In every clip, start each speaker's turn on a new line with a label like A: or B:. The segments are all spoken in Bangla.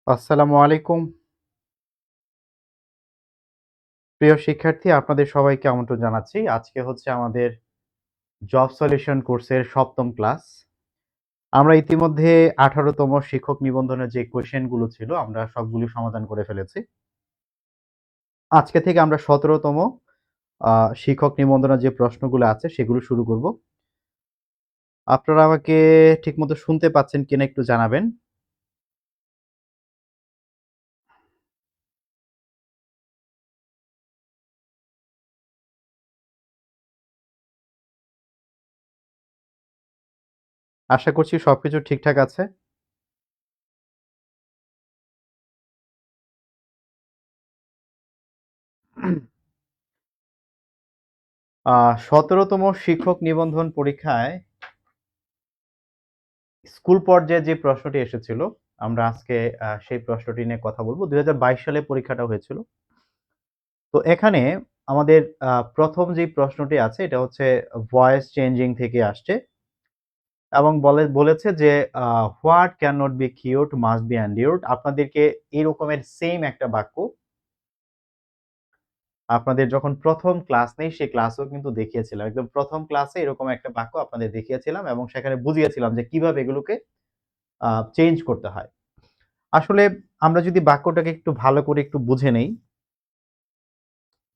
A: আসসালামু আলাইকুম। প্রিয় শিক্ষার্থী, আপনাদের সবাইকে আমন্ত্রণ জানাচ্ছি। আজকে হচ্ছে আমাদের জব সলিউশন কোর্সের ৭ম ক্লাস। আমরা ইতিমধ্যে ১৮ তম শিক্ষক নিবন্ধনের যে কোয়েশ্চেন গুলো ছিল, আমরা সবগুলো সমাধান করে ফেলেছি। আজকে থেকে আমরা ১৭ তম শিক্ষক নিবন্ধনের যে প্রশ্নগুলো আছে, সেগুলো শুরু করব। আপনারা আমাকে ঠিকমতো শুনতে পাচ্ছেন কিনা একটু জানাবেন। আশা করছি সবকিছু ঠিকঠাক আছে। ১৭ তম শিক্ষক নিবন্ধন পরীক্ষায় স্কুল পর্যায়ে যে প্রশ্নটি এসেছিল, আমরা আজকে সেই প্রশ্নটি নিয়ে কথা বলব। ২০২২ সালে পরীক্ষাটা হয়েছিল। তো এখানে আমাদের ১ম যেই প্রশ্নটি আছে এটা হচ্ছে ভয়েস চেঞ্জিং থেকে আসছে এবং বলেছে যে "what can not be cured must be endured" আপনাদেরকে এই রকমের সেইম একটা বাক্য আপনাদের যখন ১ম ক্লাস নেই সেই ক্লাসেও কিন্তু দেখিয়েছিলাম। একদম ১ম ক্লাসে এরকম একটা বাক্য আপনাদের দেখিয়েছিলাম এবং সেখানে বুঝিয়েছিলাম যে কিভাবে এগুলোকে চেঞ্জ করতে হয়। আসলে আমরা যদি বাক্যটাকে একটু ভালো করে একটু বুঝে নেই,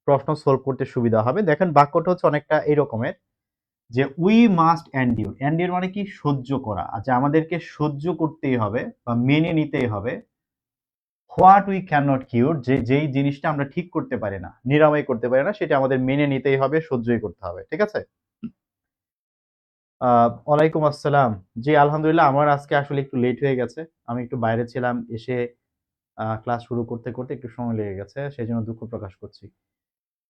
A: প্রশ্ন সলভ করতে সুবিধা হবে। দেখেন বাক্যটা হচ্ছে অনেকটা এই রকমের যে "উই মাস্ট এন্ডিউর"। এন্ডিউর মানে কি? সহ্য করা। আচ্ছা আমাদেরকে সহ্য করতেই হবে বা মেনে নিতেই হবে হোয়াট উই ক্যান নট কিউর, যেই জিনিসটা আমরা ঠিক করতে পারি না, নিরাময় করতে পারি না, সেটা আমাদের মেনে নিতেই হবে, সহ্যই করতে হবে। ঠিক আছে? ওয়ালাইকুম আসসালাম। জি, আলহামদুলিল্লাহ আমার আজকে আসলে একটু লেট হয়ে গেছে। আমি একটু বাইরে ছিলাম। এসে ক্লাস শুরু করতে একটু সময় লেগে গেছে। সেজন্য দুঃখ প্রকাশ করছি।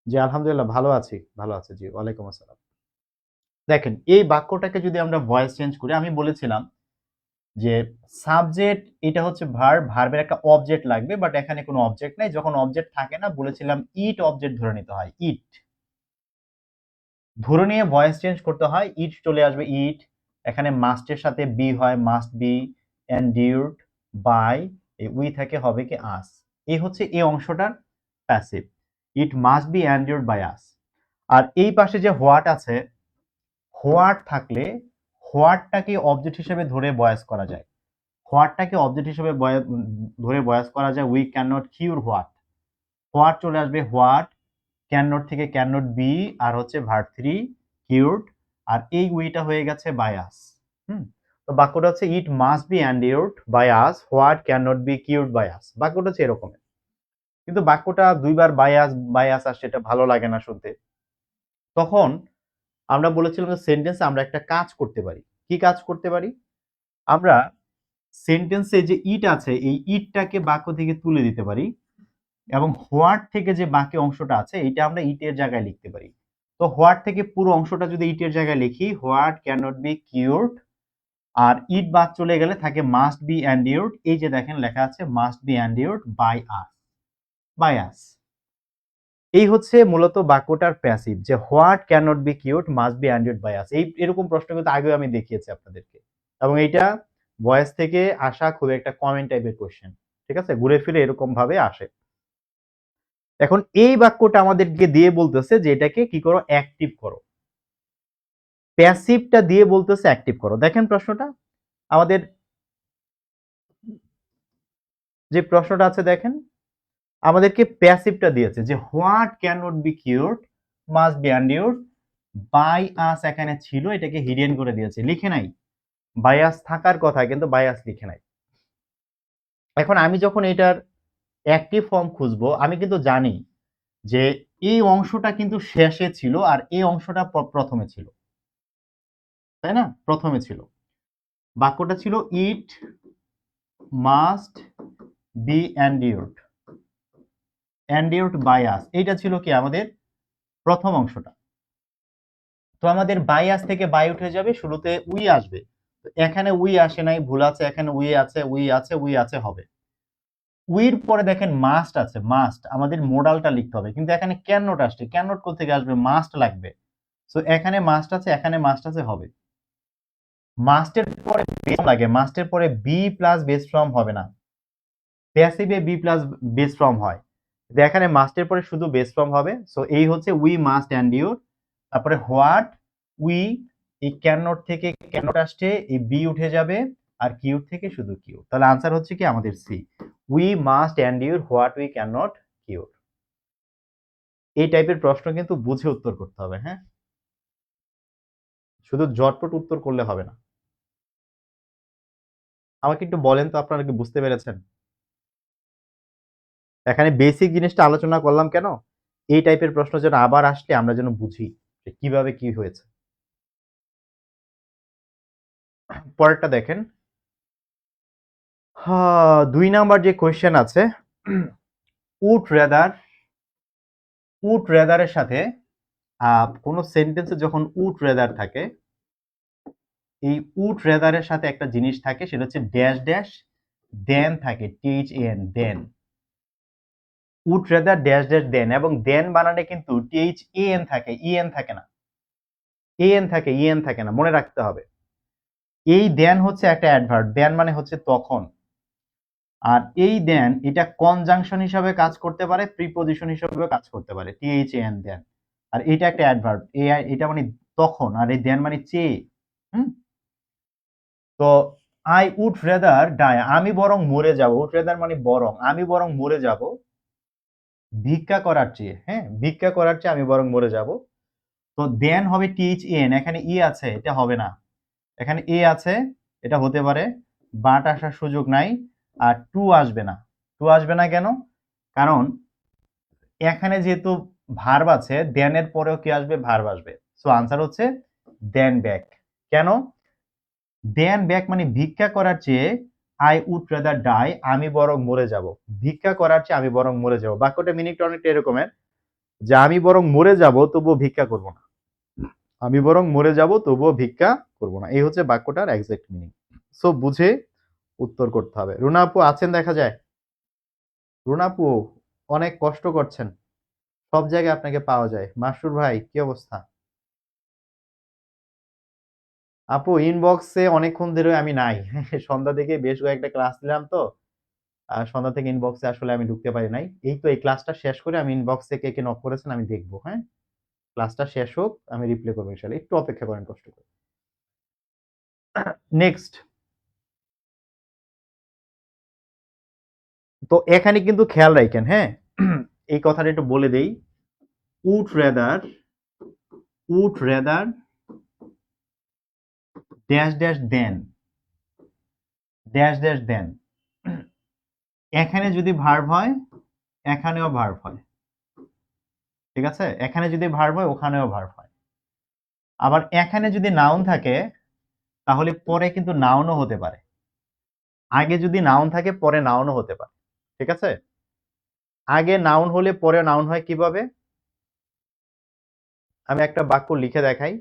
A: জি, আলহামদুলিল্লাহ ভালো আছি, ভালো আছি। জি, ওয়ালাইকুম আসসালাম। দেখেন এই বাক্যটাকে যদি আমরা ভয়েস চেঞ্জ করি, আমি বলেছিলাম যে সাবজেক্ট এটা হচ্ছে ভার্ব, ভার্বের একটা অবজেক্ট লাগবে বাট এখানে কোনো অবজেক্ট নাই। যখন অবজেক্ট থাকে না বলেছিলাম ইট অবজেক্ট ধরে নিতে হয়। ইট ধরে নিয়ে ভয়েস চেঞ্জ করতে হয়। ইট চলে আসবে ইট। এখানে মাস্ট এর সাথে বি হয় মাস্ট বি, এন্ডিউরড বাই, এই উই থেকে হবে কি আস। এই হচ্ছে এই অংশটার passive. It must be endured by us. আর এই পাশে যে হোয়াট আছে, হোয়াট থাকলে হোয়াটটাকে অবজেক্ট হিসেবে ধরে ভয়েস করা যায়। হোয়াটটাকে অবজেক্ট হিসেবে ধরে ভয়েস করা যায় we can not cure what. What চলে আসবে হোয়াট, ক্যান নট থেকে ক্যান নট বি আর হচ্ছে ভার্ব 3 কিউরড আর এই উইটা হয়ে গেছে বাই আস। হুম? তো বাক্যটা হচ্ছে it must be endured by us what can not be cured by us. বাক্যটা হচ্ছে এরকমের। কিন্তু বাক্যটা দুইবার বাই আস আসছে, এটা ভালো লাগে না শুনতে। তখন আমরা বলেছিলাম যে সেন্টেন্সে আমরা একটা কাজ করতে পারি। কি কাজ করতে পারি? আমরা সেন্টেন্সে যে ইট আছে এই ইটটাকে বাক্য থেকে তুলে দিতে পারি এবং হোয়াট থেকে যে বাকি অংশটা আছে এটা আমরা ইটের জায়গায় লিখতে পারি। তো হোয়াট থেকে পুরো অংশটা যদি ইটের জায়গায় লিখি, হোয়াট ক্যান নট বি কিউরড আর ইট বাদ চলে গেলে থাকে মাস্ট বি এন্ডিউরড। এই যে দেখেন লেখা আছে must be endured by us, by us. এই হচ্ছে মূলত বাক্যটার প্যাসিভ যে what can not be cured must be endured by us. এরকম প্রশ্ন কিন্তু আগেও আমি দেখিয়েছি আপনাদেরকে এবং এইটা ভয়েস থেকে আসা খুব একটা কমন টাইপের কোশ্চেন। ঠিক আছে? ঘুরে ফিরে এরকম ভাবে আসে। এখন এই বাক্যটা আমাদেরকে দিয়ে বলতেছে যে এটাকে কি করো? অ্যাক্টিভ করো। প্যাসিভটা দিয়ে বলতেছে অ্যাক্টিভ করো। দেখেন প্রশ্নটা। আমাদের যে প্রশ্নটা আছে দেখেন, আমাদেরকে প্যাসিভটা দিয়েছে যে what can not be cured must be endured by us এখানে ছিল, এটাকে হিডেন করে দিয়েছে। লিখে নাই। বায়াস থাকার কথা কিন্তু বায়াস লিখে নাই। এখন আমি যখন এটার অ্যাক্টিভ ফর্ম খুঁজবো, আমি কিন্তু জানি যে এই অংশটা কিন্তু শেষে ছিল আর এই অংশটা প্রথমে ছিল। তাই না? প্রথমে ছিল। বাক্যটা ছিল it must be endured, endured by us. এইটা ছিল কি আমাদের প্রথম অংশটা। তো আমাদের বাই আস থেকে বাই উঠে যাবে, শুরুতে উই আসবে। তো এখানে উই আসে নাই, ভুল আছে। এখানে উই আছে, উই আছে, উই আছে হবে। উইর পরে দেখেন মাস্ট আছে, মাস্ট। আমাদের মোডালটা লিখতে হবে। কিন্তু এখানে ক্যান নট আসছে। ক্যান নট কোত্থেকে আসবে? মাস্ট লাগবে। সো এখানে মাস্ট আছে, এখানে মাস্ট আছে হবে। মাস্টের পরে বেস লাগে, মাস্টের পরে বি প্লাস বেস ফর্ম হবে না। প্যাসিভে বি প্লাস বেস ফর্ম হয়, এখানে মাস্টের পরে শুধু বেস ফর্ম হবে। সো এই হচ্ছে উই মাস্ট এন্ডিউর। তারপরে হোয়াট, উই, এই ক্যান নট থেকে ক্যান নট আসছে, এই বি উঠে যাবে, আর কিউ থেকে শুধু কিউ। তাহলে আনসার হচ্ছে কি আমাদের C, we must endure what we can not cure. এই টাইপের প্রশ্ন কিন্তু বুঝে উত্তর করতে হবে, হ্যাঁ, শুধু জটপট উত্তর করলে হবে না। আমাকে একটু বলেন তো আপনারা কি বুঝতে পেরেছেন? এখানে বেসিক জিনিসটা আলোচনা করলাম কেন, এই টাইপের প্রশ্ন যেন আবার আসলে আমরা যেন বুঝি যে কিভাবে কি হয়েছে। পরেরটা দেখেন, 2 নাম্বার যে কোয়েশ্চেন আছে, উড রেদারের সাথে কোন সেন্টেন্সে যখন উড রেদার থাকে, এই উড রেদারের সাথে একটা জিনিস থাকে, সেটা হচ্ছে ড্যাশ ড্যাশ দেন থাকে, THAN than. Would rather dash dash than, এবং দেন বানানে কিন্তু THAN থাকে, EN থাকে না, AN থাকে, EN থাকে না, মনে রাখতে হবে। এই দেন হচ্ছে একটা অ্যাডভার্ব, দেন মানে হচ্ছে তখন। আর এই দেন এটা কনজাংশন হিসাবে কাজ করতে পারে, প্রিপজিশন হিসাবে কাজ করতে পারে, THAN দেন। আর এটা একটা অ্যাডভার্ব, এটা মানে তখন, আর এই দেন মানে চেয়ে। হুম, তো আই উড রেদার ডাই, আমি বরং মরে যাব, উড রেদার মানে বরং, আমি বরং মরে যাব ভিক্ষা করার চেয়ে, হ্যাঁ, ভিক্ষা করার চেয়ে আমি বরং মরে যাব। তো দেন হবে THAN, এখানে ই আছে, এটা হবে না, এখানে এ আছে, এটা হতে পারে, বাট আসার সুযোগ নাই, আর টু আসবে না। টু আসবে না কেন? কারণ এখানে যেহেতু ভার্ব আছে, দেন এর পরেও কি আসবে, ভার্ব আসবে। সো আনসার হচ্ছে দেন ব্যাক। কেন? দেন ব্যাক মানে ভিক্ষা করার চেয়ে আই উড রাদার ডাই, আমি বরং মরে যাব, ভিক্ষা করার চেয়ে আমি বরং মরে যাব। বাক্যটা মিনিংটা অনেকটা এরকমের যে আমি বরং মরে যাব তবুও ভিক্ষা করব না, আমি বরং মরে যাব তবুও ভিক্ষা করব না, এই হচ্ছে বাক্যটার এক্সাক্ট মিনিং। সো বুঝে উত্তর করতে হবে। রুনা আপু আছেন দেখা যায়? রুনা আপু অনেক কষ্ট করছেন, সব জায়গায় আপনাকে পাওয়া যায়। মাসুর ভাই কি অবস্থা? আপু ইনবক্সে অনেকক্ষণ ধরে আমি নাই সন্ধ্যা থেকে বেশ কয়েকটা ক্লাস নিলাম তো, আর সন্ধ্যা থেকে ইনবক্সে আসলে আমি ঢুকতে পারি নাই। এই তো এই ক্লাসটা শেষ করে আমি ইনবক্সে কে কে নক করেছেন আমি দেখবো, হ্যাঁ, ক্লাসটা শেষ হোক আমি রিপ্লাই করবো ইনশাআল্লাহ, একটু অপেক্ষা করেন কষ্ট করে। নেক্সট, তো এখানে কিন্তু খেয়াল রাখেন, হ্যাঁ, এই কথাটা একটু বলে দেই, would rather dash dash than, dash dash than, এখানে যদি ভার্ব হয় এখানেও ভার্ব হয়, ঠিক আছে, এখানে যদি ভার্ব হয় ওখানেও ভার্ব হয়। আবার এখানে যদি নাউন থাকে তাহলে পরে কিন্তু নাউনও হতে পারে, আগে যদি নাউন থাকে পরে নাউনও হতে পারে, ঠিক আছে। আগে নাউন হলে পরে নাউন হয় কিভাবে, আমি একটা বাক্য লিখে দেখাই।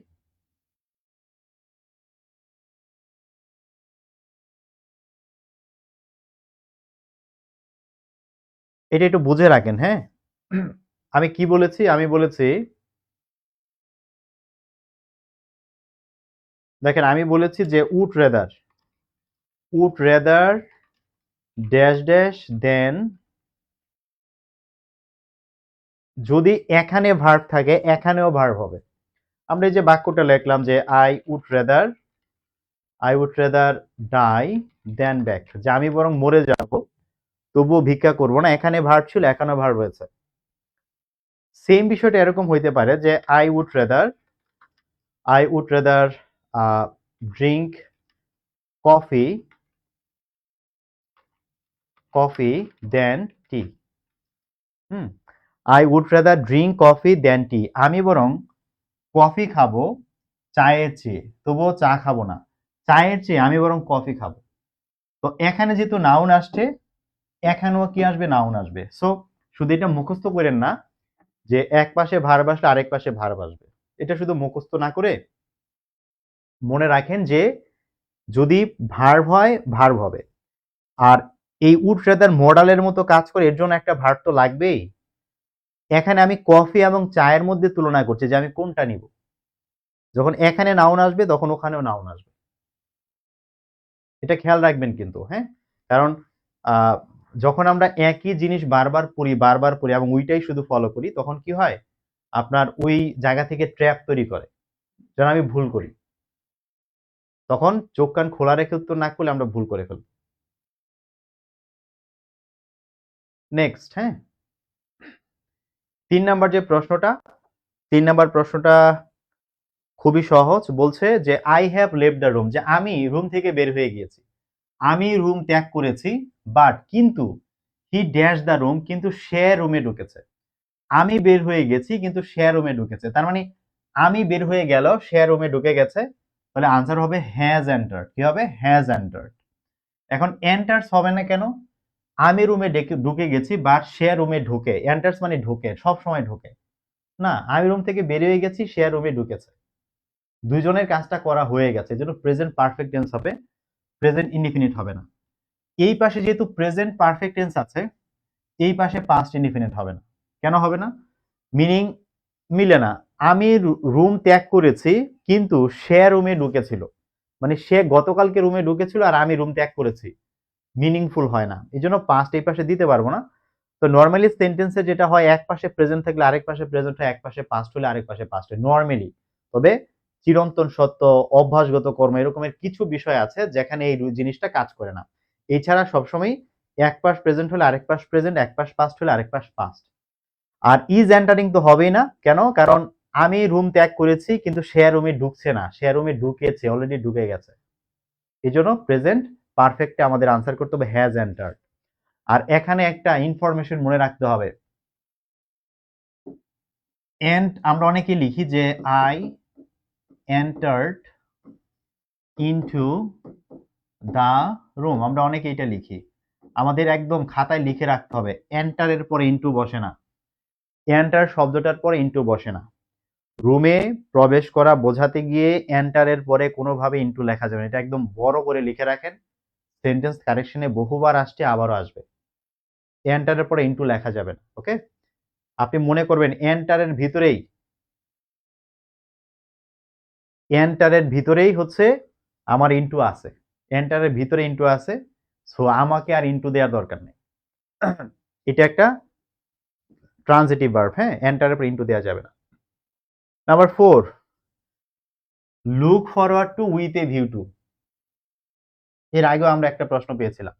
A: এটা একটু বুঝে রাখেন, হ্যাঁ, আমি কি বলেছি, আমি বলেছি, দেখেন আমি বলেছি যে উড রেদার ড্যাশ ড্যাশ দেন, যদি এখানে ভার্ব থাকে এখানেও ভার্ব হবে। আমরা এই যে বাক্যটা লিখলাম যে I would rather die than back, যে আমি বরং মরে যাব তবুও ভিক্ষা করব না, এখানে ভার্ব ছিল এখানেও ভার্ব হয়েছে। সেম বিষয়টা এরকম হইতে পারে যে I would rather drink coffee than tea. Hmm, I would rather drink coffee than tea, আমি বরং কফি খাবো চায়ের চেয়ে, তবুও চা খাবো না, চায়ের চেয়ে আমি বরং কফি খাবো। তো এখানে যেহেতু নাউন আসছে এখানেও কি আসবে, নাউন আসবে। সো শুধু এটা মুখস্থ করেন না যে এক পাশে ভার্ব আসলে আরেক পাশে ভার্ব আসবে, এটা শুধু মুখস্থ না করে মনে রাখেন যে যদি ভার্ব হয় ভার্ব হবে, আর এই উড রেদার মডালের মতো কাজ করে, এর জন্য একটা ভার্ব তো লাগবেই। এখানে আমি কফি এবং চায়ের মধ্যে তুলনা করছি যে আমি কোনটা নিব, যখন এখানে নাউন আসবে তখন ওখানেও নাউন আসবে, এটা খেয়াল রাখবেন কিন্তু, হ্যাঁ, কারণ যখন আমরা একই জিনিস বারবার পড়ি এবং ওইটাই শুধু ফলো করি, তখন কি হয়, আপনার ওই জায়গা থেকে ট্র্যাপ তৈরি করে, যেন আমি ভুল করি। তখন চোখ কান খোলা রেখে উত্তর না করলে আমরা ভুল করে ফেলব। নেক্সট, হ্যাঁ, 3 নাম্বার যে প্রশ্নটা, 3 নাম্বার প্রশ্নটা খুবই সহজ। বলছে যে I have left the room, যে আমি রুম থেকে বের হয়ে গিয়েছি। আমি রুম ত্যাগ করেছি, বাট কিন্তু হি ড্যাশ দ্য রুম, কিন্তু সে রুমে ঢুকেছে। আমি বের হয়ে গেছি কিন্তু সে রুমে ঢুকেছে। তার মানে আমি বের হয়ে গেল, সে রুমে ঢুকে গেছে। তাহলে আনসার হবে হ্যাজ এন্টার্ড। কি হবে? Has entered. এখন এন্টার্স হবে না কেন? আমি রুমে ঢুকে গেছি, বাট সে রুমে ঢুকে। এন্টার্স মানে ঢুকে, সব সময় ঢুকে না। আমি রুম থেকে বেরিয়ে গেছি, সে রুমে ঢুকেছে। দুইজনের কাজটা করা হয়ে গেছে, এজন্য প্রেজেন্ট পারফেক্ট টেন্স হবে, প্রেজেন্ট ইনডিফিনিট হবে না। এই পাশে যেহেতু প্রেজেন্ট পারফেক্ট টেন্স আছে, এই পাশে পাস্ট ইনডিফিনিট হবে না। কেন হবে না? মিনিং মিলে না। আমি রুম ত্যাগ করেছি কিন্তু সে রুমে ঢুকেছিল, মানে সে গতকালকে রুমে ঢুকেছিল আর আমি রুম ত্যাগ করেছি, মিনিংফুল হয় না। এই জন্য পাস্ট এই পাশে দিতে পারবো না। তো নর্মালি সেন্টেন্সে যেটা হয়, এক পাশে প্রেজেন্ট থাকলে আরেক পাশে প্রেজেন্ট হয়, এক পাশে পাস্ট হলে আরেক পাশে পাস্ট হয় নর্মালি। তবে চিরন্তন সত্য, অভ্যাসগত কর্ম, এরকমের কিছু বিষয় আছে যেখানে এই জিনিসটা কাজ করে না। এছাড়া সবসময় এক পাশ প্রেজেন্ট হলে আরেক পাশ প্রেজেন্ট, এক পাশ পাস্ট হলে আরেক পাশ পাস্ট। আর ইজ এন্টারিং তো হবেই না। কেন? কারণ আমি রুম ত্যাগ করেছি কিন্তু সে রুমে ঢুকছে না, সে রুমে ঢুকেছে, অলরেডি ঢুকে গেছে। এই জন্য প্রেজেন্ট পারফেক্টে আমাদের আনসার করতে হবে হ্যাজ এন্টার্ড। আর এখানে একটা ইনফরমেশন মনে রাখতে হবে, এন্ড আমরা অনেকে লিখি যে I entered into the room, আমরা অনেকে এটা লিখি। আমাদের একদম খাতায় লিখে রাখতে হবে, এন্টারের পরে ইনটু বসে না, এন্টার শব্দটার পরে ইনটু বসে না। রুমে প্রবেশ করা বোঝাতে গিয়ে এন্টারের পরে কোনোভাবে ইনটু লেখা যাবে না। এটা একদম বড় করে লিখে রাখেন, সেন্টেন্স কারেকশনে বহুবার আসছে, আবারও আসবে। এন্টারের পরে ইনটু লেখা যাবে না। ওকে, আপনি মনে করবেন এন্টারের ভিতরেই হচ্ছে আমার ইনটু আছে, এন্টারের ভিতরে ইনটু আছে, সো আমাকে আর ইনটু দেওয়ার দরকার নেই। এটা একটা ট্রানজিটিভ ভার্ব, হ্যাঁ, এন্টারের পর ইনটু দেওয়া যাবে না। Number 4, look forward two with a view to. এর আগেও আমরা একটা প্রশ্ন পেয়েছিলাম,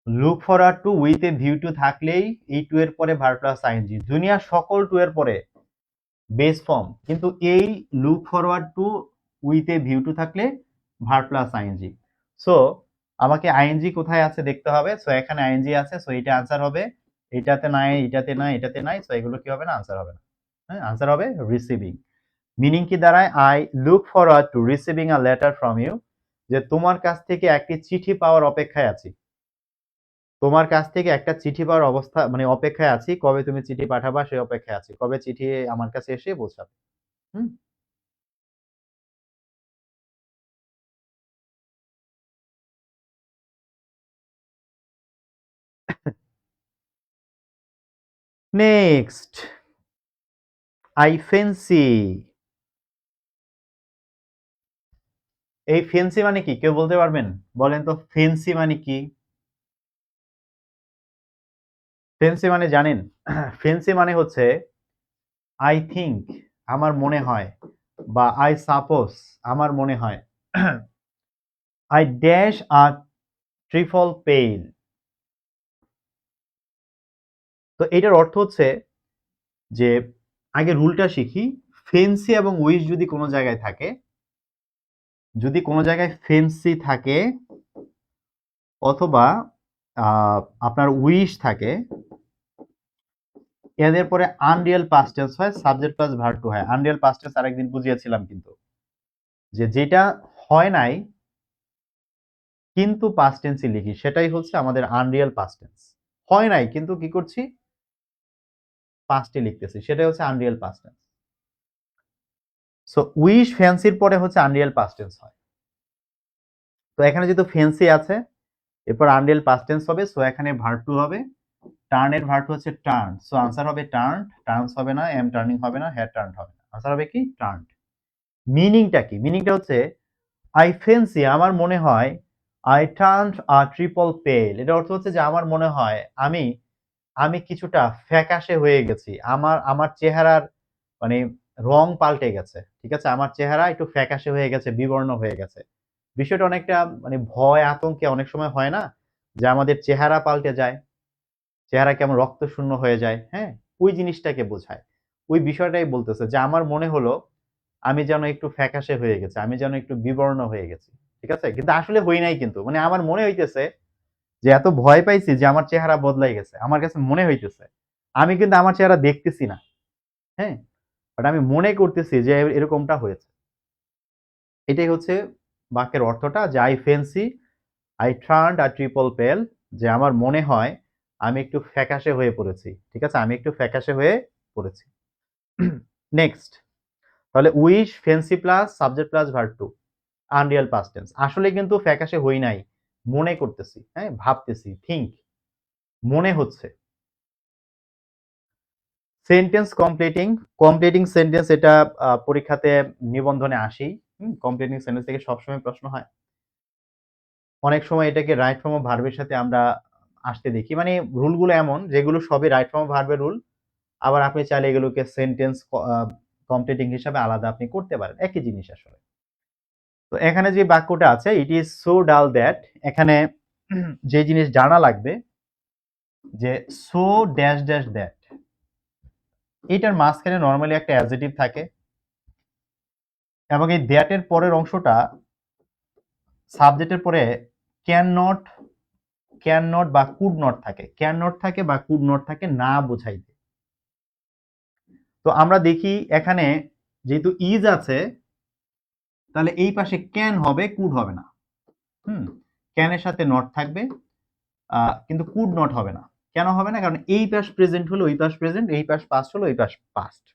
A: look forward two with a view to থাকলেই এই টু এর পরে ভার্ব প্লাস আইএনজি, দুনিয়ার সকল টু এর পরে বেস ফর্ম, কিন্তু এই look forward two with a view to থাকলে ভার্ব প্লাস আইএনজি। সো আমাকে আইএনজি কোথায় আছে দেখতে হবে। সো এখানে আইএনজি আছে, সো এটা আনসার হবে। এটাতে নাই, এটাতে নাই, এটাতে নাই, সো এগুলো কি হবে না? আনসার হবে না। হ্যাঁ, আনসার হবে রিসিভিং। মিনিং কি দাঁড়ায়? I look forward to receiving a letter from you, যে তোমার কাছ থেকে একটি চিঠি পাওয়ার অপেক্ষায় আছি। তোমার কাছ থেকে একটা চিঠি পাওয়ার অবস্থা, মানে অপেক্ষায় আছি। কবে তুমি চিঠি পাঠাবা সেই অপেক্ষায় আছি, কবে চিঠি আমার কাছে এসে পৌঁছাবে। হুম। Next, I fancy. এই ফেন্সি মানে কি কেউ বলতে পারবেন? বলেন তো ফেন্সি মানে কি? ফেন্সি মানে জানেন? ফেন্সি মানে হচ্ছে আই থিঙ্ক, আমার মনে হয়, বা আই সাপোজ, আমার মনে হয়। I dash a trifle pale. তো এটার অর্থ হচ্ছে যে, আগে রুলটা শিখি। ফেন্সি এবং উইশ যদি কোনো জায়গায় থাকে, যদি কোনো জায়গায় ফেন্সি থাকে অথবা আপনার উইশ থাকে, এদের পরে আনরিয়াল পাস্ট টেন্স হয়, সাবজেক্ট প্লাস ভার্ব টু হয়। আনরিয়াল পাস্ট টেন্স আরেকদিন বুঝিয়েছিলাম, কিন্তু যে যেটা হয় নাই কিন্তু পাস্ট টেন্সে লিখি, সেটাই হচ্ছে আমাদের আনরিয়াল পাস্ট টেন্স। হয় নাই কিন্তু কি করছি? পাস্টে লিখতেছি, সেটাই হচ্ছে unreal past tense. So wish ফ্যান্সির পরে হচ্ছে আনরিয়াল পাস্ট টেন্স হয়। তো এখানে যেহেতু ফ্যান্সি আছে, এরপর আনরিয়াল পাস্ট টেন্স হবে, সো এখানে ভার্ব টু হবে। টার্নের ভার্ব হচ্ছে টার্ন, সো আনসার হবে টার্নড। টার্নস হবে না, এম টার্নিং হবে না, হ্যাড টার্নড হবে না, আনসার হবে কি? টার্নড। মিনিংটা কি? মিনিংটা হচ্ছে আই ফেন্সি, আমার মনে হয়, আই টার্নড আ ট্রিপল পেল। এটার অর্থ হচ্ছে যে আমার মনে হয় আমি আমি কিছুটা ফ্যাকাশে হয়ে গেছি। আমার আমার চেহারার মানে রং পাল্টে গেছে। ঠিক আছে? আমার চেহারা একটু ফ্যাকাশে হয়ে গেছে, বিবর্ণ হয়ে গেছে। বিষয়টা অনেকটা মানে ভয়, আতঙ্কে অনেক সময় হয় না? যে আমাদের চেহারা পাল্টে যায়। চেহারা কেমন রক্তশূন্য হয়ে যায়, হ্যাঁ? ওই জিনিসটাকে বোঝায়। ওই বিষয়টাই বলতেছে যে আমার মনে হলো আমি যেন একটু ফ্যাকাশে হয়ে গেছি। আমি যেন একটু বিবর্ণ হয়ে গেছি। ঠিক আছে? কিন্তু আসলে হই নাই কিন্তু। মানে আমার মনে হইতেছে যে এত ভয় পাইছি যে আমার চেহারা বদলাই গেছে। আমার কাছে মনে হইতেছে। আমি কিন্তু আমার চেহারা দেখতেছি না। হ্যাঁ? বাট আমি মনে করতেছি যে এরকমটা হয়েছে। এটাই হচ্ছে বাক্যের অর্থটা যে I turned a triple pale যে আমার মনে হয় আমি একটু ফ্যাকাশে হয়ে পড়েছি। ঠিক আছে? আমি একটু ফ্যাকাশে হয়ে পড়েছি। নেক্সট তাহলে wish, fancy plus subject plus verb two unreal past tense. আসলে কিন্তু ফ্যাকাশে হই নাই। মনে করতেছি, হ্যাঁ? ভাবতেছি, থিংক মনে হচ্ছে। সেন্টেন্স কমপ্লিটিং, কমপ্লিটিং সেন্টেন্স এটা পরীক্ষাতে নিবন্ধনে আসেই। কমপ্লিটিং সেন্টেন্স থেকে সবসময় প্রশ্ন হয়। অনেক সময় এটাকে রাইট ফর্ম অফ ভার্ব এর সাথে আমরা আসতে দেখি। মানে রুলগুলো এমন যেগুলো সবই রাইট ফর্ম অফ ভার্ব এর রুল। আবার আপনি চাইলে এগুলোকে সেন্টেন্স কমপ্লিটিং হিসাবে আলাদা আপনি করতে পারেন। একই জিনিস আসলে। তো এখানে যে বাক্যটা আছে ইট ইজ সো ডাল দ্যাট এখানে যে জিনিস জানা লাগবে যে সো ড্যাশ ড্যাশ দ্যাট এটার মাঝখানে নরমালি একটা অ্যাডজেক্টিভ থাকে এবং এই দ্যাট এর পরের অংশটা সাবজেক্টের পরে ক্যান নট বা কুড নট থাকে। ক্যান নট থাকে বা কুড নট থাকে না বোঝাইতে। তো আমরা দেখি এখানে যেহেতু ইজ আছে তাহলে এই পাশে ক্যান হবে, কুড হবে না। ক্যানের সাথে নট থাকবে কিন্তু কুড নট হবে না। কেন হবে না? কারণ এই পাশ প্রেজেন্ট হলো ওই পাশ প্রেজেন্ট, এই পাশ পাস্ট হলো ওই পাশ পাস্ট।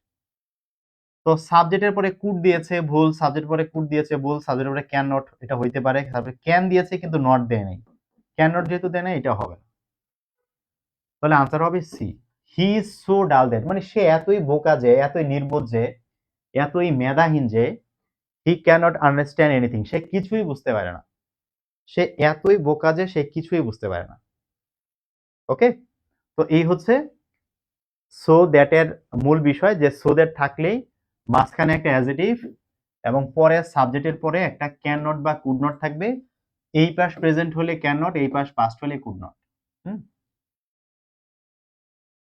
A: তো সাবজেক্টের পরে কুড দিয়েছে ভুল, সাবজেক্টের পরে কুড দিয়েছে ভুল, সাবজেক্টের পরে ক্যান নট এটা হইতে পারে। তারপরে ক্যান দিয়েছে কিন্তু নট দেয় নাই। ক্যান নট যেহেতু দেয় নাই এটা হবে না। তাহলে আনসার হবে সি। হি ইজ সো ডাল দ্যাট মানে সে এতই বোকা যে, এতই নির্বোধ যে, এতই মেধাহীন যে হি ক্যানট আন্ডারস্ট্যান্ড এনিথিং। সে কিছুই বুঝতে পারে না। সে এতই বোকা যে সে কিছুই বুঝতে পারে না। ওকে? তো এই হচ্ছে সো দ্যাট এর মূল বিষয় যে সো দ্যাট থাকলেই মাঝখানে একটা অ্যাডজেক্টিভ এবং পরে সাবজেক্টের পরে একটা ক্যান নট বা কুড নট থাকবে। এই পাশ প্রেজেন্ট হলে ক্যান নট, এই পাশ পাস্ট হলে কুড নট। হুম?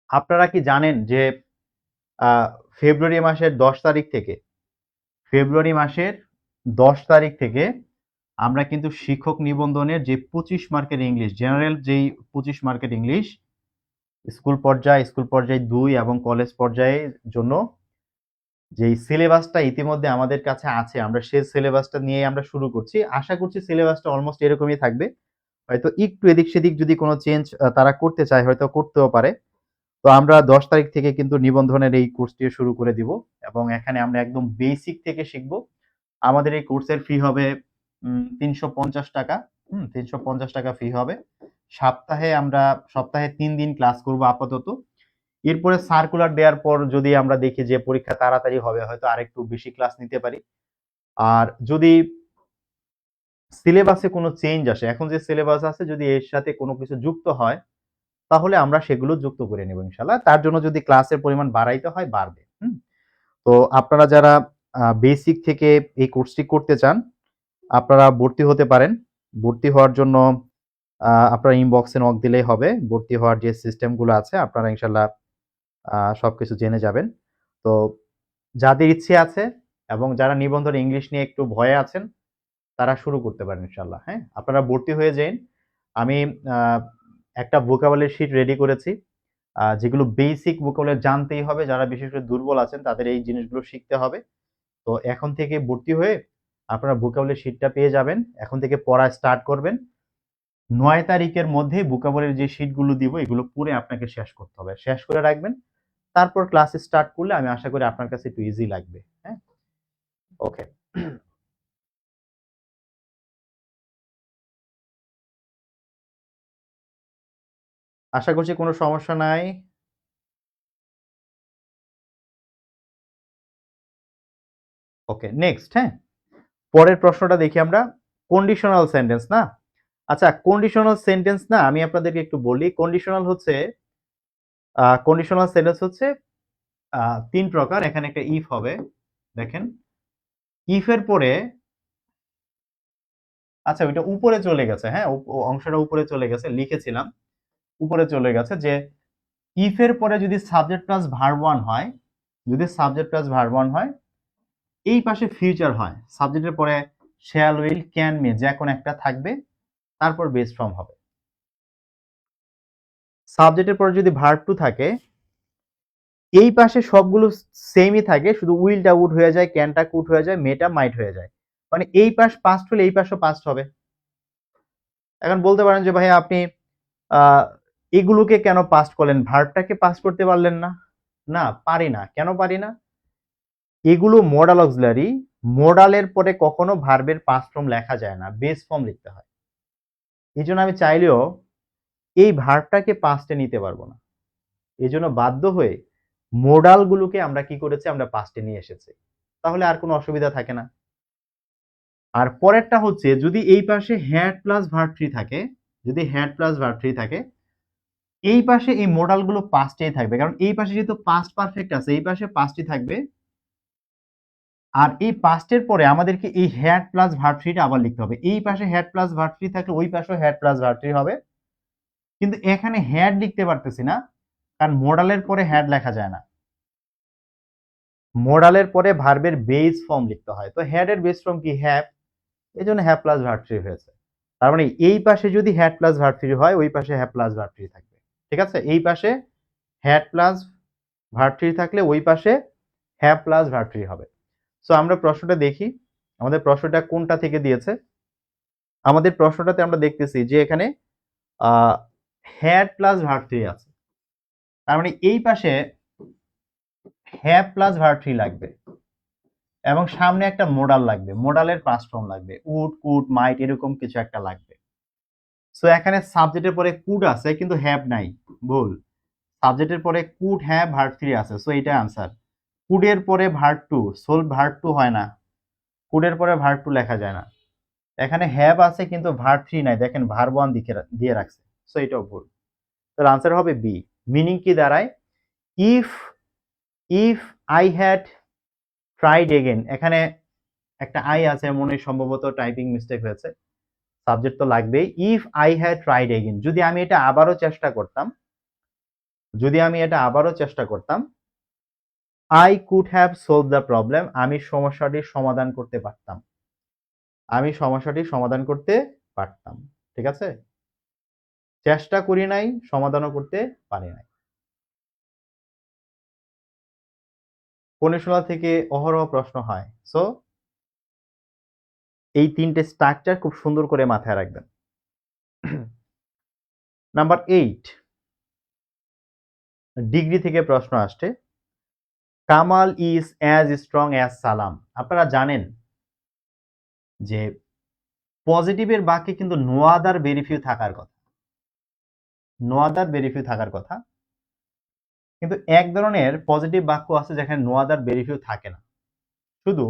A: আপনারা কি জানেন যে ফেব্রুয়ারি মাসের 10 তারিখ থেকে ফেব্রুয়ারি মাসের 10 তারিখ থেকে আমরা কিন্তু শিক্ষক নিবন্ধনের যে 25 মার্কের ইংলিশ জেনারেল যেই 25 মার্কের ইংলিশ স্কুল পর্যায় 2 এবং কলেজ পর্যায়ের জন্য যেই সিলেবাসটা ইতিমধ্যে আমাদের কাছে আছে আমরা সেই সিলেবাসটা নিয়ে আমরা শুরু করছি। আশা করছি সিলেবাসটা অলমোস্ট এরকমই থাকবে। হয়তো একটু এদিক সেদিক যদি কোনো চেঞ্জ তারা করতে চায় হয়তো করতেও পারে। তো আমরা 10 তারিখ থেকে কিন্তু নিবন্ধনের এই কোর্সটি শুরু করে দিব এবং এখানে আমরা একদম বেসিক থেকে শিখব। আমাদের এই কোর্সের ফি হবে ৳৩৫০ ৳৩৫০ ফি হবে। সপ্তাহে ৩ দিন ক্লাস করব আপাতত। এরপরে সার্কুলার দেওয়ার পর যদি আমরা দেখি যে পরীক্ষা তাড়াতাড়ি হবে হয়তো আরেকটু বেশি ক্লাস নিতে পারি। আর যদি সিলেবাসে কোনো চেঞ্জ আসে, এখন যে সিলেবাস আছে যদি এর সাথে কোনো কিছু যুক্ত হয় তাহলে আমরা সেগুলো যুক্ত করে নেব ইনশাআল্লাহ। তার জন্য যদি ক্লাসের পরিমাণ বাড়াইতে হয় বাড়বে। তো আপনারা যারা বেসিক থেকে এই কোর্সটি করতে চান, আপনারা ভর্তি হতে পারেন। ভর্তি হওয়ার জন্য আপনারা ইনবক্সে নক দিলেই হবে। ভর্তি হওয়ার যে সিস্টেমগুলো আছে আপনারা ইনশাআল্লাহ সবকিছু জেনে যাবেন। তো যাদের ইচ্ছে আছে এবং যারা নিবন্ধন ইংলিশ নিয়ে একটু ভয়ে আছেন, তারা শুরু করতে পারেন ইনশাআল্লাহ, হ্যাঁ? আপনারা ভর্তি হয়ে যাইন। আমি আ একটা ভোকাবুলারি শিট রেডি করেছি। যেগুলো বেসিক ভোকাবুলারি জানতেই হবে। যারা বিশেষ করে দুর্বল আছেন তাদের এই জিনিসগুলো শিখতে হবে। তো এখন থেকে ভর্তি হয়ে আপনারা ভোকাবুলারি শিটটা পেয়ে যাবেন। এখন থেকে পড়া স্টার্ট করবেন। ৯ তারিখের মধ্যে ভোকাবুলারির যে শিটগুলো দিব এগুলো পড়ে আপনাকে শেষ করতে হবে। শেষ করে রাখবেন। তারপর ক্লাস স্টার্ট করলে আমি আশা করি আপনার কাছে একটু ইজি লাগবে। হ্যাঁ? ওকে। আশা করছি কোনো সমস্যা নাই। ওকে, নেক্সট হ্যাঁ? পরের প্রশ্নটা দেখি আমরা। কন্ডিশনাল সেন্টেন্স না? আচ্ছা, কন্ডিশনাল সেন্টেন্স না আমি আপনাদেরকে একটু বলি। কন্ডিশনাল সেন্টেন্স হচ্ছে ৩ প্রকার। এখানে একটা ইফ হবে। দেখেন, ইফ এর পরে আচ্ছা ওইটা উপরে চলে গেছে, হ্যাঁ? অংশটা উপরে চলে গেছে, লিখেছিলাম। উপরে চলে গেছে যে ইফ এর পরে যদি সাবজেক্ট প্লাস ভার্ব 1 হয়, যদি সাবজেক্ট প্লাস ভার্ব 1 হয়, এই পাশে ফিউচার হয়। সাবজেক্টের পরে শ্যাল, উইল, ক্যান, মে যে কোনো একটা থাকবে, তারপর বেস ফর্ম হবে। সাবজেক্টের পরে যদি ভার্ব 2 থাকে, এই পাশে সবগুলো সেমই থাকে, শুধু উইলটা উড হয়ে যায়, ক্যানটা কুড হয়ে যায়, মেটা মাইট হয়ে যায়। মানে এই পাশ পাস্ট হলে এই পাশও পাস্ট হবে। এখন বলতে পারেন যে ভাই আপনি এগুলোকে কেন পাস্ট করলেন, ভার্বটাকে পাস্ট করতে পারলেন না? না, পারি না। কেন পারি না? এগুলো মডাল অক্সিলারি, মডালের পরে কখনো ভার্বের পাস্ট ফর্ম লেখা যায় না, বেস ফর্ম লিখতে হয়। এই জন্য আমি চাইলেও এই ভার্বটাকে পাস্টে নিতে পারবো না। এই জন্য বাধ্য হয়ে মোডালগুলোকে আমরা কি করেছি, আমরা পাস্টে নিয়ে এসেছি। তাহলে আর কোনো অসুবিধা থাকে না। আর পরেরটা হচ্ছে যদি এই পাশে হ্যাড প্লাস ভার্ব 3 থাকে, যদি হ্যাড প্লাস ভার্ব 3 থাকে, এই পাশে এই মোডালগুলো পাস্টেই থাকবে, কারণ এই পাশে যেহেতু পাস্ট পারফেক্ট আছে, এই পাশে পাস্টই থাকবে। আর এই পাস্টের পরে আমাদেরকে এই হ্যাড প্লাস ভার্ব 3 টা আবার লিখতে হবে। এই পাশে হ্যাড প্লাস ভার্ব 3 থাকলে ওই পাশেও হ্যাড প্লাস ভার্ব 3 হবে। কিন্তু এখানে হ্যাড লিখতে পারতেছি না, কারণ মোডালের পরে হ্যাড লেখা যায় না। মোডালের পরে ভার্বের বেস ফর্ম লিখতে হয়। তো হ্যাড এর বেস ফর্ম কি? হ্যাভ। এজন্য হ্যাভ প্লাস ভার্ব 3 হয়েছে। তার মানে এই পাশে যদি হ্যাড প্লাস ভার্ব 3 হয়, ওই পাশে হ্যাভ প্লাস ভার্ব 3 থাকবে। ঠিক আছে? এই পাশে হ্যাড প্লাস ভার্ব 3 থাকলে ওই পাশে হ্যাভ প্লাস ভার্ব 3 হবে। সো আমরা প্রশ্নটা দেখি। আমাদের প্রশ্নটা কোনটা থেকে দিয়েছে? আমাদের প্রশ্নটাতে আমরা দেখতেছি যে এখানে হ্যাড প্লাস ভার্ব 3 আছে। তার মানে এই পাশে হ্যাভ প্লাস ভার্ব 3 লাগবে এবং সামনে একটা মোডাল লাগবে। মোডালের পাস্ট ফর্ম লাগবে। উড, কুড, মাইট এরকম কিছু একটা লাগবে। সো এখানে সাবজেক্টের পরে কুড আছে কিন্তু হ্যাভ নাই। ভুল। সাবজেক্টের পরে কুড হ্যাভ ভার্ব 3 আছে। সো এইটা আনসার। কুডের পরে ভার্ব 2, সোল ভার্ব 2 হয় না। কুডের পরে ভার্ব 2 লেখা যায় না। এখানে হ্যাভ আছে কিন্তু ভার্ব 3 নাই। দেখেন ভার্ব 1 দিয়ে রাখছে। সো এটাও ভুল। তাহলে আনসার হবে বি। মিনিং কি দাঁড়ায়? If if I had tried again, এখানে একটা আই আছে, মনে সম্ভবত টাইপিং মিস্টেক হয়েছে। সাবজেক্ট তো লাগবেই। If I had tried again, যদি আমি এটা আবারও চেষ্টা করতাম, I could have solve the problem, আমি সমস্যাটির সমাধান করতে পারতাম। ঠিক আছে? চেষ্টা করি নাই, সমাধানও করতে পারি নাই। কন্ডিশনাল থেকে অহরহ প্রশ্ন হয়। সো এই 3টে স্ট্রাকচার খুব সুন্দর করে মাথায় রাখবেন। নাম্বার 8, ডিগ্রি থেকে প্রশ্ন আসছে। Kamal is as strong as সালাম। আপনারা জানেন যে পজিটিভের বাক্যে কিন্তু নো আদার ভেরি ফিউ থাকার কথা। কিন্তু এক ধরনের পজিটিভ বাক্য আছে যেখানে নো আদার ভেরি ফিউ থাকে না, শুধু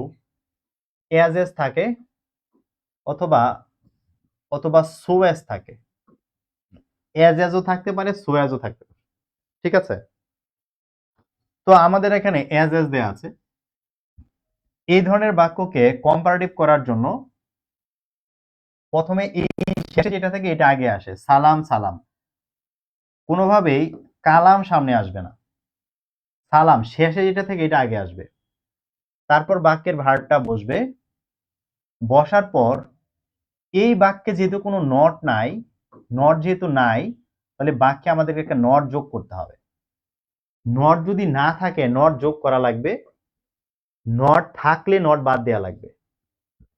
A: অ্যাজ এস থাকে অথবা সো অ্যাজ থাকে। অ্যাজ এজও থাকতে পারে, সো অ্যাজও থাকতে পারে। ঠিক আছে? তো আমাদের এখানে অ্যাজ এস দেয়া আছে। এই ধরনের বাক্যকে কম্পারেটিভ করার জন্য প্রথমে এই শেষে যেটা থাকে এটা আগে আসে। সালাম সালাম, কোনোভাবেই কালাম সামনে আসবে না। সালাম শেষে যেটা থেকে এটা আগে আসবে। তারপর বাক্যের ভার্বটা বসবে। বসার পর এই বাক্যে যেহেতু কোনো নট নাই, তাহলে বাক্যে আমাদেরকে একটা নট যোগ করতে হবে। নট যদি না থাকে নট যোগ করা লাগবে, নট থাকলে নট বাদ দেওয়া লাগবে।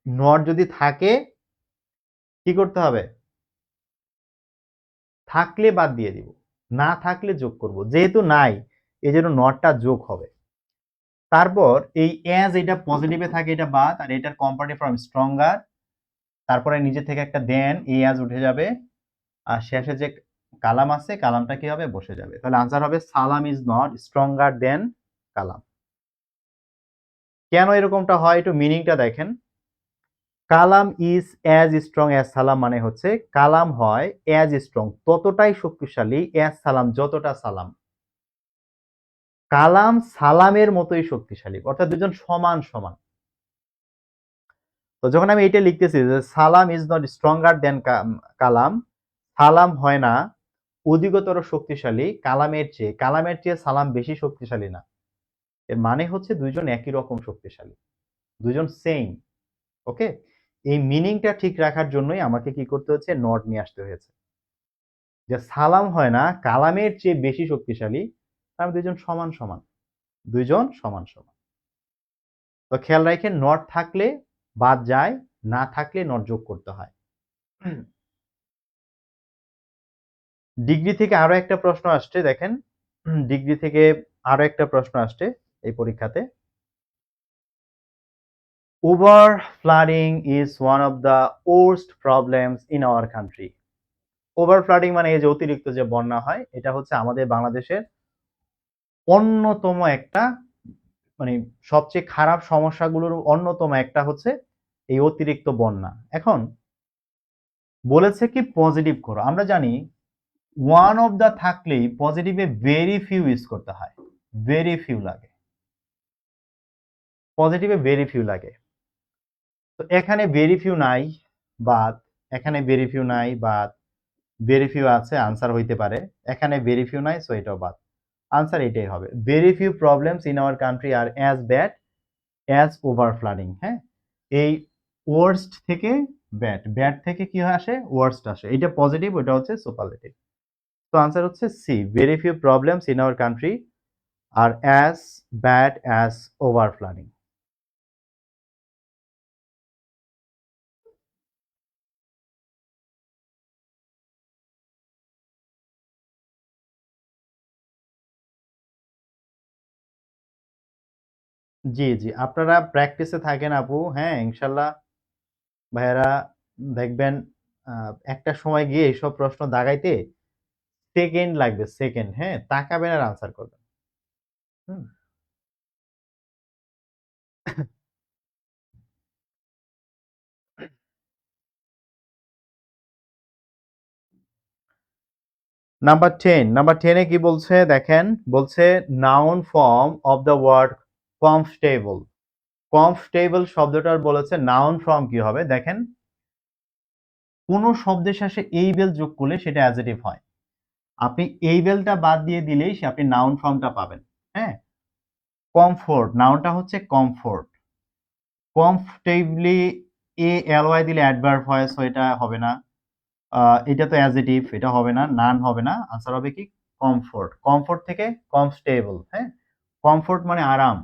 A: নট যদি থাকে কি করতে হবে? থাকলে বাদ দিয়ে দিব, না থাকলে যোগ করব। যেহেতু নাই এজন্য নটটা যোগ হবে। তারপর এই অ্যাজ, এটা পজিটিভে থাকে, এটা বাদ, আর এটার কম্পারেটিভ ফর্ম স্ট্রঙ্গার। তারপরে নিজে থেকে একটা দেন, এই অ্যাজ উঠে যাবে, আর শেষে যে কালাম আছে কালামটা কি হবে? বসে যাবে। তাহলে আনসার হবে সালাম ইজ নট স্ট্রঙ্গার দেন কালাম। কেন এরকমটা হয় একটু মিনিংটা দেখেন। কালাম ইজ অ্যাজ স্ট্রং অ্যাজ সালাম মানে হচ্ছে কালাম হয় অ্যাজ স্ট্রং, ততটাই শক্তিশালী, অ্যাজ সালাম, যতটা সালাম। কালাম সালামের মতোই শক্তিশালী, অর্থাৎ দুজন সমান সমান। তো যখন আমি এটা লিখতেছি যে সালাম ইজ নট স্ট্রঙ্গার দেন কালাম, সালাম হয় না অধিকতর শক্তিশালী কালামের চেয়ে, কালামের চেয়ে সালাম বেশি শক্তিশালী না। এর মানে হচ্ছে দুইজন একই রকম শক্তিশালী, দুইজন সেম। ওকে, এই মিনিংটা ঠিক রাখার জন্যই আমাকে কি করতে হচ্ছে, নট নিয়ে আসতে হয়েছে। যে সালাম হয় না কালামের চেয়ে বেশি শক্তিশালী, তার দুইজন সমান সমান, দুইজন সমান সমান। তো খেয়াল রাখেন, নট থাকলে বাদ যায়, না থাকলে নট যোগ করতে হয়। ডিগ্রি থেকে আরো একটা প্রশ্ন আসছে, দেখেন ডিগ্রি থেকে আরো একটা প্রশ্ন আসছে এই পরীক্ষাতে। Over flooding is one of the worst problems in our country. Over flooding মানে এই যে অতিরিক্ত যে বন্যা হয়, এটা হচ্ছে আমাদের বাংলাদেশের অন্যতম একটা, মানে সবচেয়ে খারাপ সমস্যাগুলোর অন্যতম একটা হচ্ছে এই অতিরিক্ত বন্যা। এখন বলেছে কি পজিটিভ করো, আমরা জানি ওয়ান অফ দা থাকলেই পজিটিভে ভেরি ফিউ ইউজ করতে হয়, ভেরি ফিউ লাগে, পজিটিভে ভেরি ফিউ লাগে। তো এখানে ভেরি ফিউ নাই, বাদ, এখানে ভেরি ফিউ নাই, বাদ, ভেরি ফিউ আছে, আনসার হইতে পারে, এখানে ভেরি ফিউ নাই, সো এটাও বাদ। আনসার এটাই হবে, very few problems in our country are as bad as over flooding. হ্যাঁ, এই ওয়ার্স্ট থেকে ব্যাড, ব্যাড থেকে কি আসে, ওয়ার্স্ট আসে, এটা পজিটিভ, ওটা হচ্ছে সুপারলেটিভ। তো আনসার হচ্ছে C, very few problems in our country are as bad as over flooding. জি জি, আপনারা প্র্যাকটিসে থাকেন আপু, হ্যাঁ ইনশাল্লাহ ভাইয়ারা দেখবেন একটা সময় গিয়ে এইসব প্রশ্ন দাগাইতে সেকেন্ড লাগবে, সেকেন্ড, হ্যাঁ তাকাবেন আর আনসার করবেন। হুম। নাম্বার 10, নাম্বার 10 এ কি বলছে দেখেন, বলছে noun form of the word comfortable. Comfortable শব্দটার বলেছে নাউন ফর্ম কি হবে, দেখেন কোন শব্দের শেষে এই বেল যোগ করলে সেটা অ্যাডজেক্টিভ হয়, আপনি এই বেলটা বাদ দিয়ে দিলেই আপনি নাউন ফর্মটা পাবেন। হ্যাঁ, কমফোর্ট, নাউনটা হচ্ছে কমফোর্ট। কমফর্টেবলি এ এল ওয়াই দিলে অ্যাডভার্ব হয়, সো এটা হবে না। এটা তো অ্যাডজেক্টিভ, এটা হবে না, নান হবে না, আনসার হবে কি কমফোর্ট। কমফোর্ট থেকে কমফর্টেবল, হ্যাঁ কমফোর্ট মানে আরাম,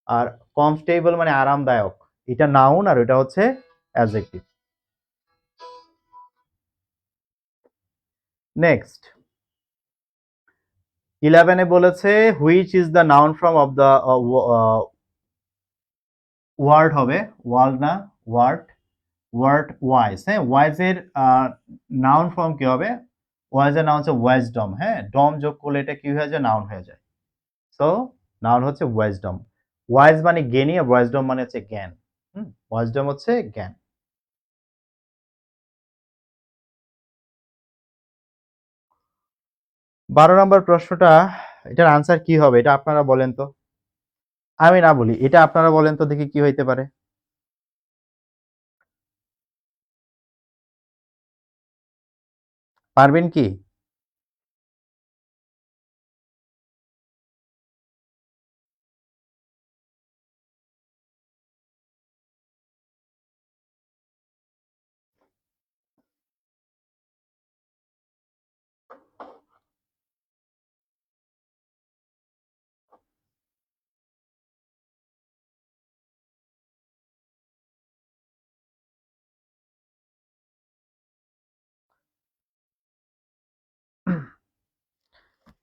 A: আর কমফর্টেবল মানে আরামদায়ক, এটা নাউন আর এটা হচ্ছে অ্যাডজেক্টিভ। নেক্সট 11 এ বলেছে which is the noun form of the word হবে, ওয়ার্ল্ড না, ওয়ার্ড, ওয়ার্ড ওয়াইজ। হ্যাঁ, ওয়াইজ এর নাউন ফর্ম কি হবে, ওয়াইজ এর নাউন হচ্ছে ওয়াইজডম। হ্যাঁ, ডম যোগ করলে এটা কি হয়ে যায়, নাউন হয়ে যায়। সো নাউন হচ্ছে ওয়াইজডম। ওয়াইজ মানে জ্ঞানী আর ওয়াইজডম মানে হচ্ছে জ্ঞান। ওয়াইজডম হচ্ছে জ্ঞান। বারো নম্বর প্রশ্নটা, এটার আনসার কি হবে এটা আপনারা বলেন তো, আমি না বলি, এটা আপনারা বলেন তো দেখি কি হইতে পারে। পারবেন কি?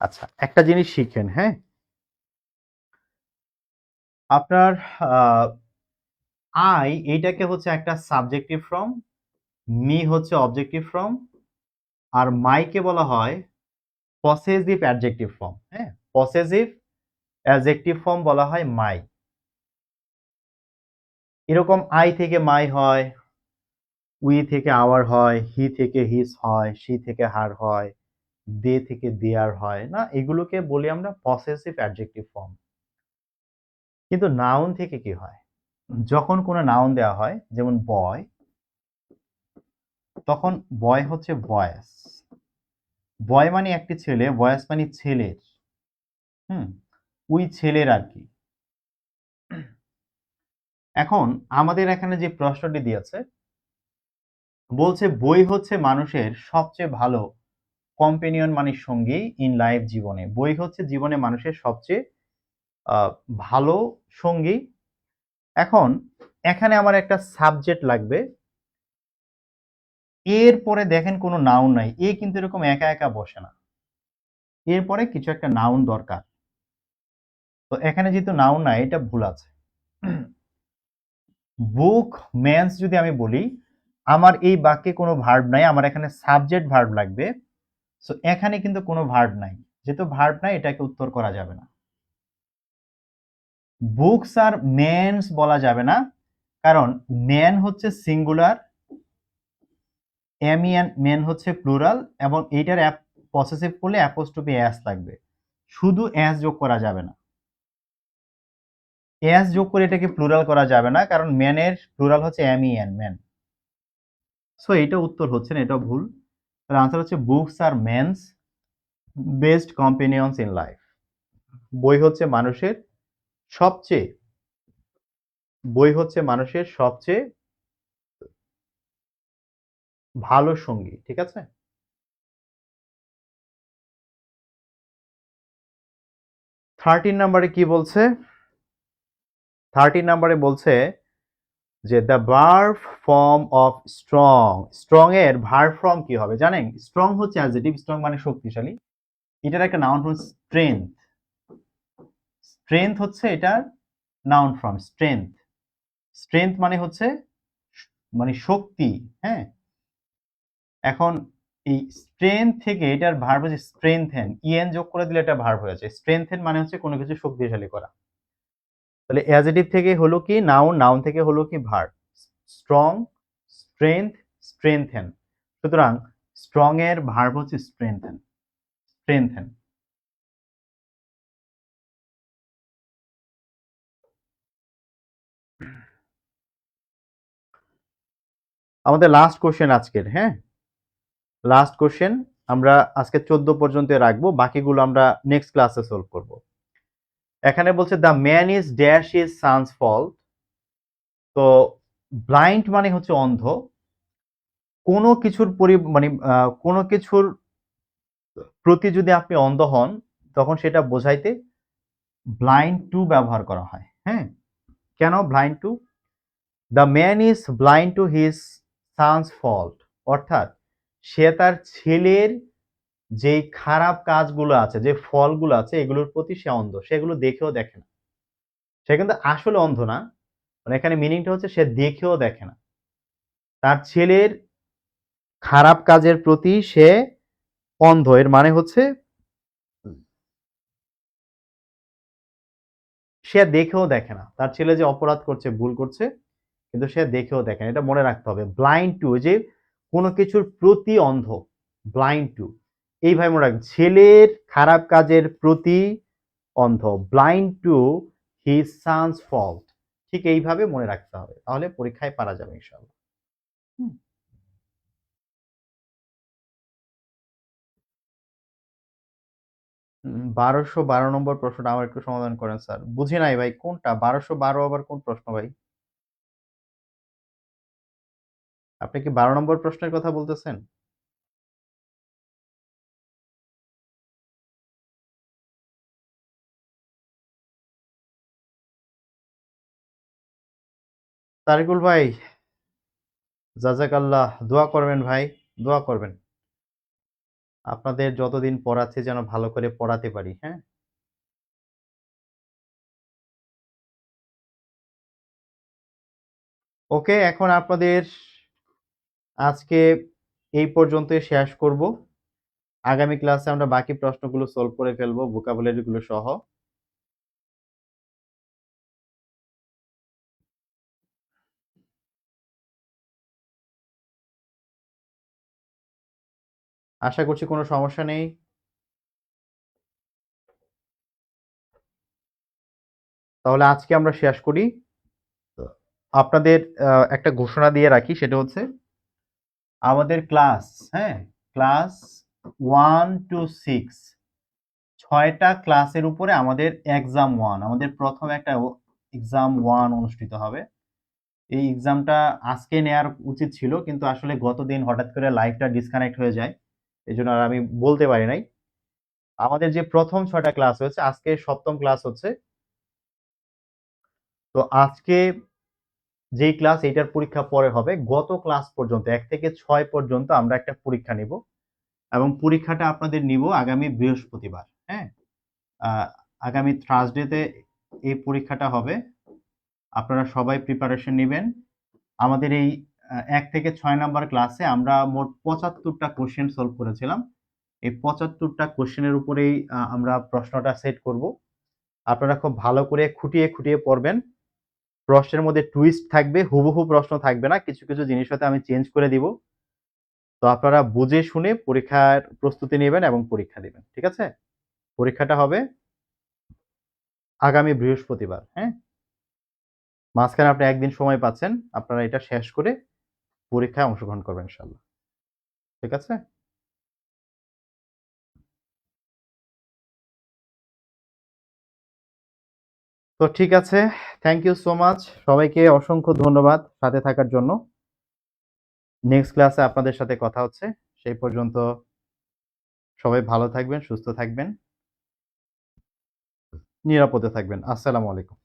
A: আচ্ছা, একটা জিনিস শিখেন, হ্যাঁ আপনার আই এইটাকে হচ্ছে একটা সাবজেক্টিভ ফর্ম, মি হচ্ছে অবজেক্টিভ ফর্ম, আর মাইকে বলা হয় পসেসিভ অ্যাডজেক্টিভ ফর্ম। হ্যাঁ, পসেসিভ অ্যাডজেক্টিভ ফর্ম বলা হয় মাই। এরকম আই থেকে মাই হয়, উই থেকে আওয়ার হয়, হি থেকে হিস হয়, শি থেকে হার হয়, দে থেকে দেয়ার হয় না, এগুলোকে বলি আমরা পসেসিভ অ্যাডজেক্টিভ ফর্ম। কিন্তু নাউন থেকে কি হয়? যখন কোনো নাউন দেওয়া হয়, যেমন বয়, তখন বয় হচ্ছে বয়েস। বয় মানে একটি ছেলে, বয়েস মানে ছেলের। হুম, উই ছেলের আর কি। এখন আমাদের এখানে যে প্রশ্নটি দিয়েছে, বলছে বই হচ্ছে মানুষের সবচেয়ে ভালো কম্পেনিয়ন মানে সঙ্গী ইন লাইফ জীবনে। বই হচ্ছে জীবনে মানুষের সবচেয়ে ভালো সঙ্গী। এখন এখানে আমার একটা সাবজেক্ট লাগবে। এরপরে দেখেন কোনো নাউন নাই, এ কিন্তু এরকম একা একা বসে না, এরপরে কিছু একটা নাউন দরকার। তো এখানে যেহেতু নাউন নাই, এটা ভুল আছে। বুক মেন্স যদি আমি বলি, আমার এই বাক্যে কোনো ভার্ব নাই, আমার এখানে সাবজেক্ট ভার্ব লাগবে। সো এখানে কিন্তু কোনো ভার্ব নাই, যেহেতু ভার্ব নাই এটাকে উত্তর করা যাবে না। বুকস আর মেন্স বলা যাবে না, কারণ ম্যান হচ্ছে সিঙ্গুলার, মেন হচ্ছে প্লুরাল, এবং এইটার পসেসিভ করলে অ্যাপোস্ট্রফি এস লাগবে, শুধু এস যোগ করা যাবে না। এস যোগ করে এটাকে প্লুরাল করা যাবে না, কারণ ম্যানের প্লুরাল হচ্ছে ম্যান। সো এটা উত্তর হচ্ছে না, এটা ভুল। তার আনসার হচ্ছে books are men's best companions in life. বই হচ্ছে মানুষের সবচেয়ে বই হচ্ছে মানুষের সবচেয়ে ভালো সঙ্গী, ঠিক আছে। 13 নম্বরে কি বলছে? 13 নম্বরে বলছে যে the verb form of strong. Strong এর ভার্ব ফর্ম কি হবে জানেন? স্ট্রং হচ্ছে অ্যাডজেক্টিভ, স্ট্রং মানে শক্তিশালী। এটার একটা নাউন ফর্ম স্ট্রেংথ। স্ট্রেংথ হচ্ছে এটার নাউন ফর্ম স্ট্রেংথ। স্ট্রেংথ মানে হচ্ছে মানে শক্তি, হ্যাঁ। এখন এই স্ট্রেংথ থেকে এটার ভার্ব হচ্ছে স্ট্রেংথেন, ইএন যোগ করে দিলে এটা ভার্ব হয়ে যাচ্ছে। স্ট্রেংথেন মানে হচ্ছে কোনো কিছু শক্তিশালী করা। তাহলে অ্যাডজেক্টিভ থেকে হলো কি নাউন, নাউন থেকে হলো কি ভার্ব। Strong, strength, strengthen. সুতরাং স্ট্রং এর ভার্ব হচ্ছে স্ট্রেংথেন। স্ট্রেংথেন। আমাদের লাস্ট কোশ্চেন আজকের, হ্যাঁ, লাস্ট কোশ্চেন। আমরা আজকে 14 পর্যন্ত রাখবো, বাকিগুলো আমরা নেক্সট ক্লাসে সলভ করব। এখানে বলছে the man is dash is son's fault. তো ব্লাইন্ড মানে হচ্ছে অন্ধ। কোনো কিছুর মানে কোনো কিছুর প্রতি যদি আপনি অন্ধ হন, তখন সেটা বোঝাইতে ব্লাইন্ড টু ব্যবহার করা হয়, হ্যাঁ। কেন blind to? The man is blind to his son's fault, অর্থাৎ সে তার ছেলের যে খারাপ কাজগুলো আছে, যে ফলগুলো আছে, এগুলোর প্রতি সে অন্ধ, সেগুলো দেখেও দেখে না। সে কিন্তু আসলে অন্ধ না, মানে এখানে মিনিংটা হচ্ছে সে দেখেও দেখে না। তার ছেলের খারাপ কাজের প্রতি সে অন্ধ, এর মানে হচ্ছে সে দেখেও দেখে না। তার ছেলে যে অপরাধ করছে, ভুল করছে, কিন্তু সে দেখেও দেখে না। এটা মনে রাখতে হবে। ব্লাইন্ড টু, যে কোনো কিছুর প্রতি অন্ধ, ব্লাইন্ড টু, এইভাবে মনে রাখবেন। ছেলের খারাপ কাজের প্রতি অন্ধ, blind to his son's fault. ঠিক এইভাবে মনে রাখতে হবে, তাহলে পরীক্ষায় পারা যাবে ইনশাআল্লাহ। 1212 নম্বর প্রশ্নটা আমার একটু সমাধান করেন স্যার। বুঝি নাই ভাই, কোনটা 1212? আবার কোন প্রশ্ন ভাই? আপনি কি 12 নম্বর প্রশ্নের কথা বলতেছেন? তারিকুল ভাই, জাযাকাল্লাহ, দোয়া করবেন ভাই, দোয়া করবেন। আপনাদের যতদিন পড়াচ্ছি যেন ভালো করে পড়াতে পারি, হ্যাঁ? ওকে, এখন আপনাদের আজকে এই পর্যন্তই শেষ করব। আগামী ক্লাসে আমরা বাকি প্রশ্নগুলো সলভ করে ফেলবো, ভোকাবুলারি গুলো সহ। আশা করছি কোনো সমস্যা নেই। তাহলে আজকে আমরা শেষ করি। তো আপনাদের একটা ঘোষণা দিয়ে রাখি, সেটা হচ্ছে আমাদের ক্লাস, হ্যাঁ? ক্লাস 1 to 6 6টা ক্লাসের উপরে আমাদের এক্সাম 1, আমাদের প্রথম একটা এক্সাম 1 অনুষ্ঠিত হবে। এই এক্সামটা আজকে নেয়ার উচিত ছিল, কিন্তু আসলে গতদিন হঠাৎ করে লাইভটা ডিসকানেক্ট হয়ে যায়। এজন্য আর আমি বলতে পারি নাই। আমাদের যে প্রথম 6টা ক্লাস হয়েছে, আজকে 7ম ক্লাস হচ্ছে। তো আজকে যেই ক্লাস, এইটার পরীক্ষা পরে হবে। গত ক্লাস পর্যন্ত 1 থেকে 6 পর্যন্ত আমরা একটা পরীক্ষা নিব এবং পরীক্ষাটা আপনাদের নিব আগামী বৃহস্পতিবার, হ্যাঁ? আগামী থার্সডেতে এই পরীক্ষাটা হবে। আপনারা সবাই প্রিপারেশন নিবেন। আমাদের এই 1 থেকে 6 নাম্বার ক্লাসে আমরা মোট 75টা কোশ্চেন সলভ করেছিলাম। এই 75টা কোশ্চেনের উপরেই আমরা প্রশ্নটা সেট করব। আপনারা খুব ভালো করে খুঁটিয়ে, খুঁটিয়ে পড়বেন। প্রশ্নের মধ্যে টুইস্ট থাকবে, হুবহু প্রশ্ন থাকবে না। কিছু, কিছু জিনিস হয়তো আমি চেঞ্জ করে দিব। তো আপনারা বুঝে শুনে পরীক্ষার প্রস্তুতি নিবেন এবং পরীক্ষা দিবেন। ঠিক আছে? পরীক্ষাটা হবে আগামী বৃহস্পতিবার, হ্যাঁ? মাঝখানে আপনি 1 দিন সময় পাচ্ছেন। আপনারা এটা শেষ করে পরীক্ষায় অংশগ্রহণ করবেন ইনশাআল্লাহ। ঠিক আছে? তো ঠিক আছে। Thank you so much. সবাইকে অসংখ্য ধন্যবাদ সাথে থাকার জন্য। নেক্সট ক্লাসে আপনাদের সাথে কথা হচ্ছে। সেই পর্যন্ত সবাই ভালো থাকবেন, সুস্থ থাকবেন, নিরাপদে থাকবেন। আসসালামু আলাইকুম।